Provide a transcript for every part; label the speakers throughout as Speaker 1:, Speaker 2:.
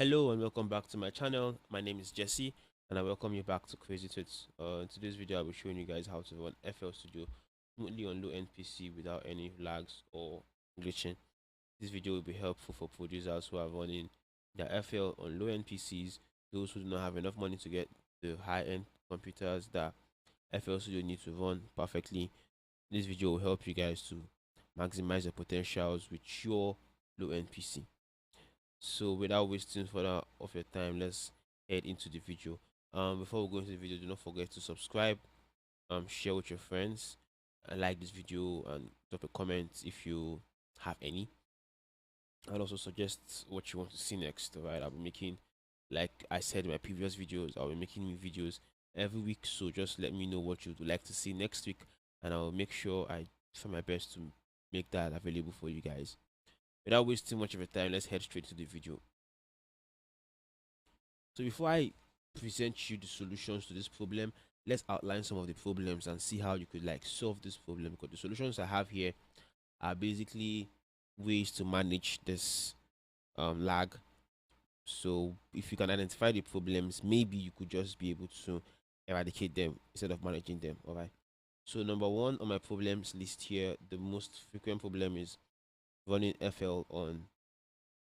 Speaker 1: Hello and welcome back to my channel. My name is Jesse and I welcome you back to Crazy Tits. In today's video I'll be showing you guys how to run FL Studio smoothly on low-end PC without any lags or glitching. This video will be helpful for producers who are running their FL on low-end PCs, those who do not have enough money to get the high-end computers that FL Studio needs to run perfectly. This video will help you guys to maximize the potentials with your low-end PC. So without wasting further of your time, let's head into the video. Before we go into the video, do not forget to subscribe, share with your friends, and like this video and drop a comment if you have any. And also suggest what you want to see next. Alright, I'll be making, like I said in my previous videos, I'll be making new videos every week. So just let me know what you'd like to see next week, and I'll make sure I try my best to make that available for you guys. Without wasting much of your time, let's head straight to the video. So before I present you the solutions to this problem, let's outline some of the problems and see how you could like solve this problem, because the solutions I have here are basically ways to manage this lag. So if you can identify the problems, maybe you could just be able to eradicate them instead of managing them. All right. So number one on my problems list here, the most frequent problem is running FL on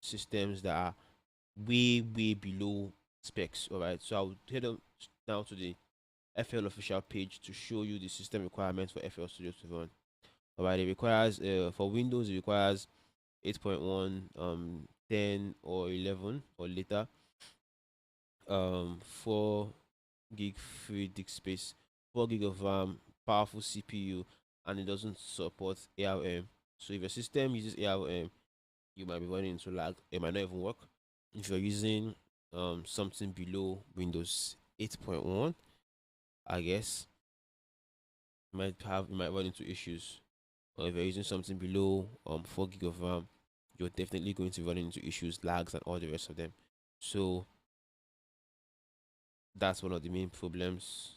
Speaker 1: systems that are way below specs. All right, so I'll head on now to the FL official page to show you the system requirements for FL Studio to run. All right, it requires for Windows it requires 8.1, 10 or 11 or later, 4 gig free disk space, 4 gig of RAM, powerful CPU, and it doesn't support ARM. So if your system uses ARM, you might be running into lag. It might not even work. If you're using something below Windows 8.1, I guess you might run into issues. Or if you're using something below 4 gig of RAM, you're definitely going to run into issues, lags, and all the rest of them. So that's one of the main problems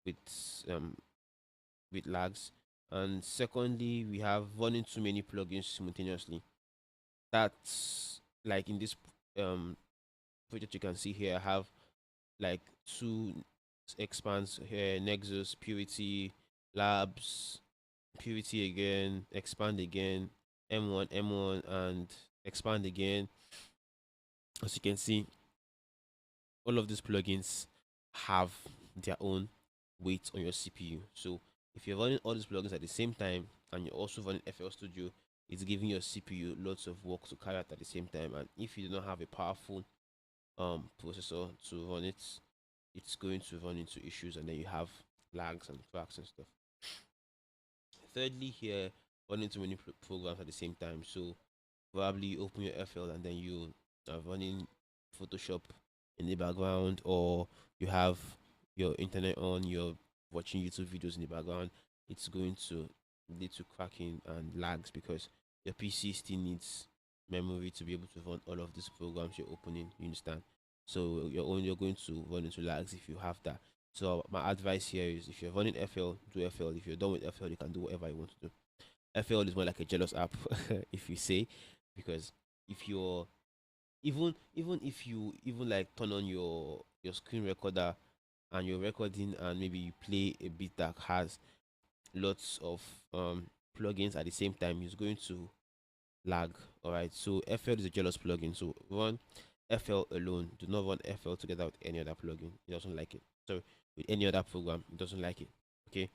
Speaker 1: with um with lags. And secondly, we have running too many plugins simultaneously. That's like in this project you can see here. I have like two expands here: Nexus, Purity, Labs, Purity again, expand again, M1, M1, and expand again. As you can see, all of these plugins have their own weight on your CPU. So if you're running all these plugins at the same time and you're also running FL Studio, it's giving your CPU lots of work to carry out at the same time. And if you do not have a powerful processor to run it, it's going to run into issues, and then you have lags and cracks and stuff. Thirdly, here running too many programs at the same time. So probably open your FL and then you are running Photoshop in the background, or you have your internet on, you're watching YouTube videos in the background. It's going to lead to cracking and lags because your PC still needs memory to be able to run all of these programs you're opening. You understand? So you're going to run into lags if you have that. So my advice here is, if you're running FL, do FL. If you're done with FL, you can do whatever you want to do. FL is more like a jealous app, if you say, because if you're even if you even like turn on your screen recorder and you're recording, and maybe you play a beat that has lots of plugins at the same time, it's going to lag. All right, so FL is a jealous plugin, so run FL alone. Do not run FL together with any other plugin. It doesn't like it. So with any other program, it doesn't like it. Okay.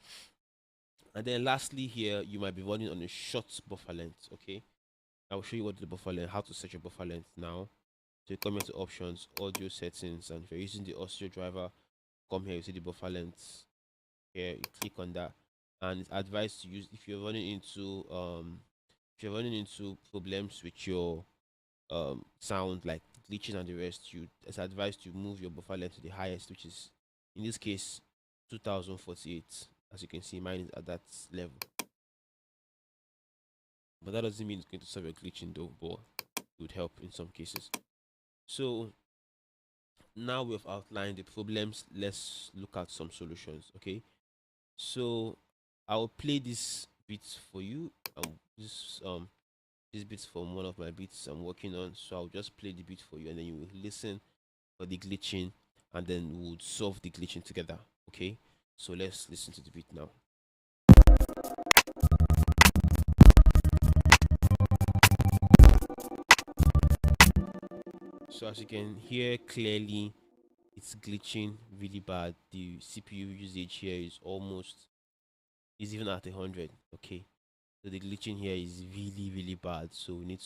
Speaker 1: And then lastly, here you might be running on a short buffer length. Okay, I will show you what the buffer length, how to set your buffer length now. So you come into options, audio settings, and if you're using the audio driver, come here, you see the buffer length. Here you click on that, and it's advised to use if you're running into problems with your sound, like glitching and the rest. It's advised to move your buffer length to the highest, which is in this case 2048. As you can see, mine is at that level, but that doesn't mean it's going to solve your glitching though, but it would help in some cases. So now we've outlined the problems, let's look at some solutions. Okay, so I'll play this bit for you. This this beat from one of my beats I'm working on. So I'll just play the beat for you, and then you will listen for the glitching, and then we'll solve the glitching together. Okay. So let's listen to the beat now. So as you can hear clearly, it's glitching really bad. The CPU usage here is even at 100. Okay, so the glitching here is really bad. So we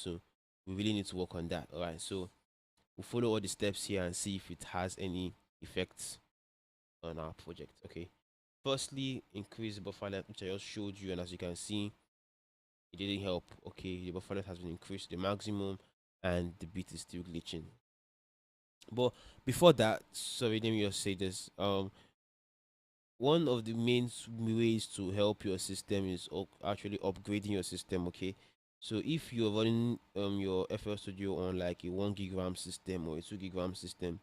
Speaker 1: really need to work on that. All right, so we'll follow all the steps here and see if it has any effects on our project. Okay, firstly, increase the buffer length, which I just showed you, and as you can see, it didn't help. Okay, the buffer length has been increased to the maximum, and the beat is still glitching. But before that, sorry, let me just say this. One of the main ways to help your system is actually upgrading your system. Okay, so if you're running your FL Studio on like a 1 gig RAM system or a 2 gig RAM system,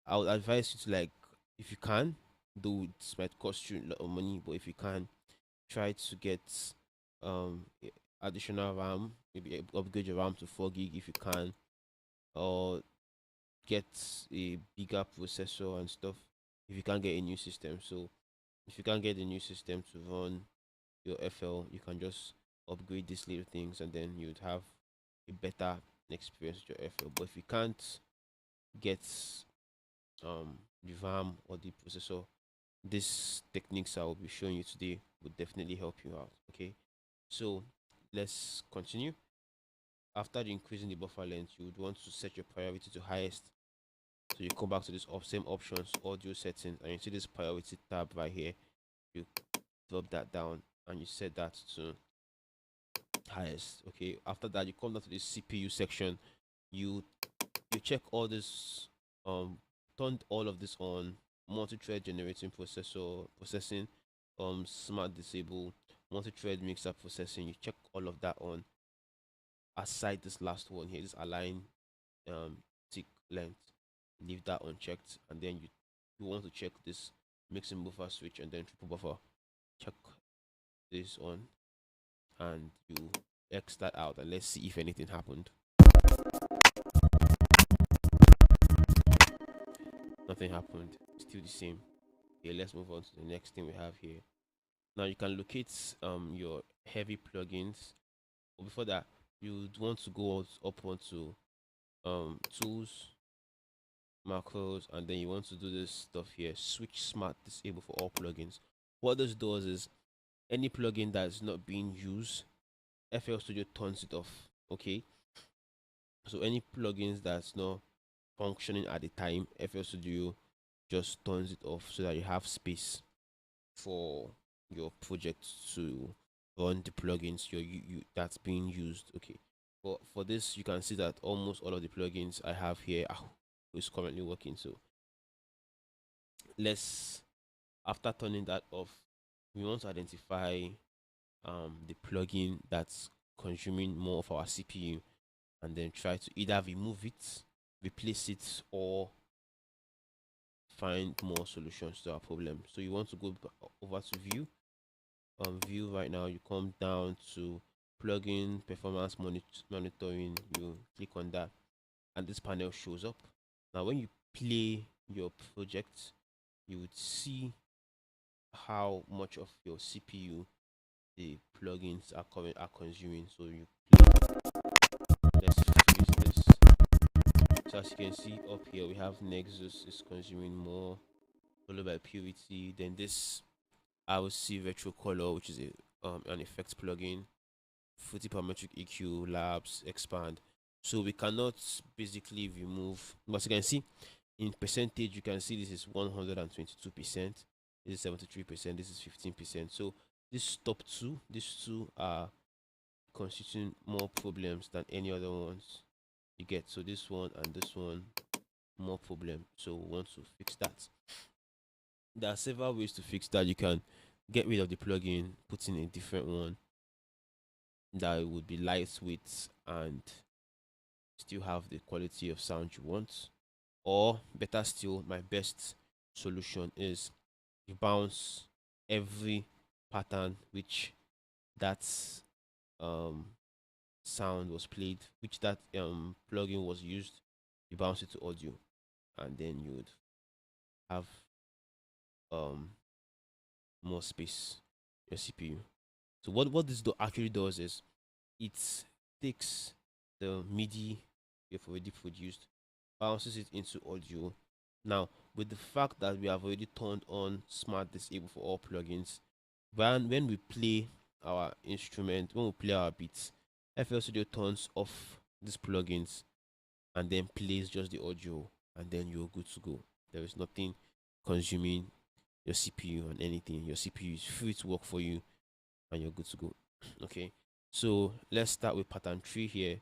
Speaker 1: I would advise you to, like, if you can, though it might cost you a lot of money, but if you can, try to get additional RAM, maybe upgrade your RAM to 4 gig if you can, or get a bigger processor and stuff if you can't get a new system. So if you can't get a new system to run your FL, you can just upgrade these little things, and then you'd have a better experience with your FL. But if you can't get the RAM or the processor, these techniques I will be showing you today would definitely help you out. Okay, so let's continue. After increasing the buffer length, you would want to set your priority to highest. So you come back to this same options, audio settings, and you see this priority tab right here. You drop that down and you set that to highest. Okay, after that you come down to the CPU section. You check all this, turn all of this on: multi-thread generating processor processing, smart disable, multi-thread mixer processing. You check all of that on, aside this last one here, this align tick length. Leave that unchecked, and then you want to check this mixing buffer switch and then triple buffer. Check this on, and you X that out, and let's see if anything happened. Nothing happened. Still the same. Okay, let's move on to the next thing we have here. Now you can locate your heavy plugins. But before that, you'd want to go up onto tools, macros, and then you want to do this stuff here: switch smart disable for all plugins. What this does is, any plugin that's not being used, FL Studio turns it off. Okay, so any plugins that's not functioning at the time, FL Studio just turns it off so that you have space for your project to run the plugins that's being used. Okay, but for this, you can see that almost all of the plugins I have here is currently working. So let's, after turning that off, we want to identify the plugin that's consuming more of our CPU, and then try to either remove it, replace it, or find more solutions to our problem. So you want to go over to view. View right now, you come down to plugin performance monitoring. You click on that, and this panel shows up. Now when you play your project, you would see how much of your CPU the plugins are consuming. So you play. Let's freeze this. So as you can see up here, we have Nexus is consuming more, followed by Purity. Then this, I will see Retro Color, which is an effects plugin, Fruity Parametric EQ, Labs, Expand. So we cannot basically remove, but you can see in percentage, you can see this is 122%, this is 73%, this is 15%. So these these two are constituting more problems than any other ones you get. So this one and this one, more problem. So we want to fix that. There are several ways to fix that. You can get rid of the plugin, put in a different one that would be lightweight and still have the quality of sound you want. Or better still, my best solution is you bounce every pattern which that's sound was played, which that plugin was used, you bounce it to audio, and then you would have um more space your CPU. So what this actually does is it takes the MIDI you've already produced, bounces it into audio. Now, with the fact that we have already turned on Smart Disable for all plugins, when we play our instrument, when we play our beats, FL Studio turns off these plugins and then plays just the audio, and then you're good to go. There is nothing consuming your CPU and anything. Your CPU is free to work for you, and you're good to go. Okay, so let's start with pattern 3 here,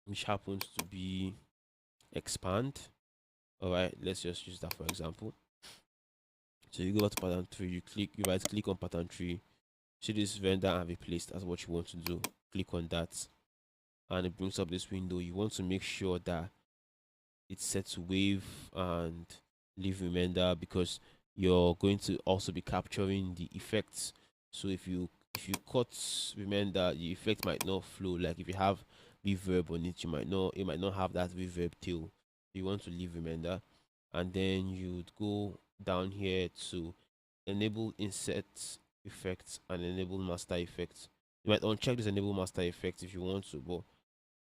Speaker 1: which happens to be expand. All right, let's just use that for example. So you go to pattern 3, you right click on pattern 3, see this render and replace. That's what you want to do. Click on that, and it brings up this window. You want to make sure that it's set to wave and leave remainder, because you're going to also be capturing the effects. So if you cut remainder, the effect might not flow. Like if you have reverb on it, it might not have that reverb tail. You want to leave remainder, and then you'd go down here to enable insert effects and enable master effects. You might uncheck this enable master effects if you want to, but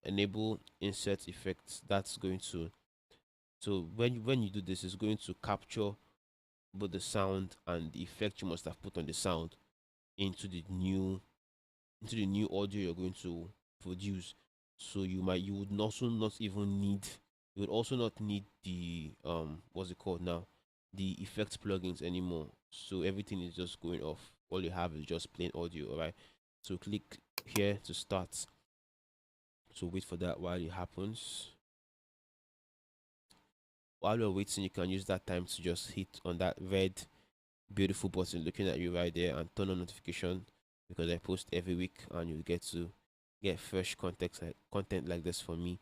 Speaker 1: enable insert effects, that's going to, so when you do this, it's going to capture both the sound and the effect you must have put on the sound into the new audio you're going to produce. So you would also not even need, you would also not need the what's it called now, the effects plugins anymore. So everything is just going off. All you have is just plain audio. All right, so click here to start. So wait for that while it happens. While you're waiting, you can use that time to just hit on that red beautiful button looking at you right there and turn on notification, because I post every week and you get to get fresh content like this from me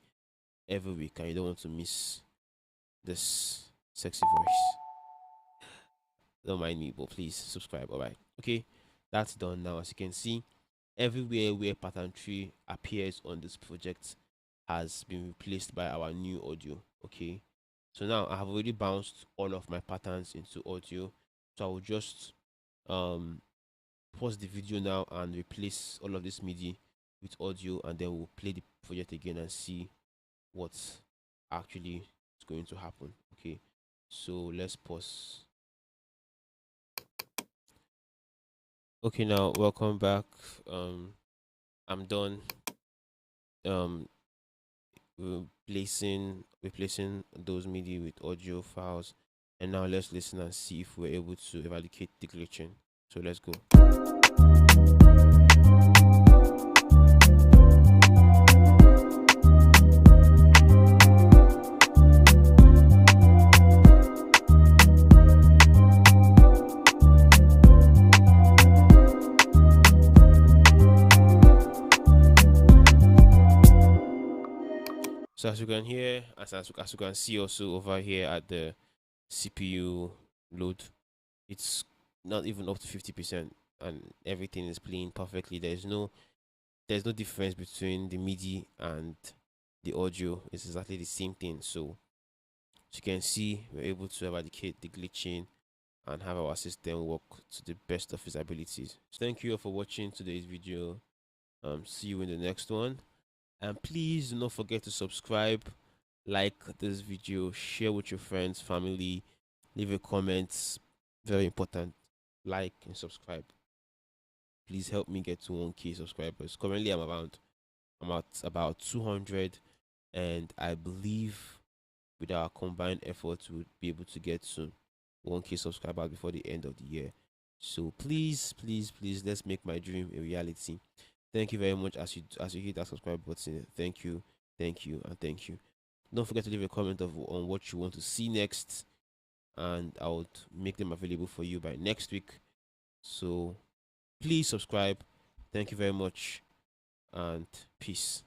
Speaker 1: every week, and you don't want to miss this sexy voice. Don't mind me, but please subscribe. All right, okay, that's done now. As you can see, everywhere where pattern 3 appears on this project has been replaced by our new audio. Okay, so now I have already bounced all of my patterns into audio, so I will just pause the video now and replace all of this MIDI with audio, and then we'll play the project again and see what actually is going to happen. Okay, so let's pause. Okay, now welcome back. I'm done replacing those MIDI with audio files, and now let's listen and see if we're able to eradicate the glitching. So let's go. So as you can hear, as you can see also over here at the CPU load, it's not even up to 50%, and everything is playing perfectly. There's no difference between the MIDI and the audio. It's exactly the same thing. So as you can see, we're able to eradicate the glitching and have our system work to the best of its abilities. So thank you all for watching today's video. See you in the next one. And please do not forget to subscribe, like this video, share with your friends, family, leave a comment. Very important. Like and subscribe. Please help me get to 1K subscribers. Currently I'm at about 200, and I believe with our combined efforts we'll be able to get to 1K subscribers before the end of the year. So please, please, please, let's make my dream a reality. Thank you very much as you hit that subscribe button. Thank you, thank you, and thank you. Don't forget to leave a comment on what you want to see next, and I would make them available for you by next week. So please subscribe. Thank you very much, and peace.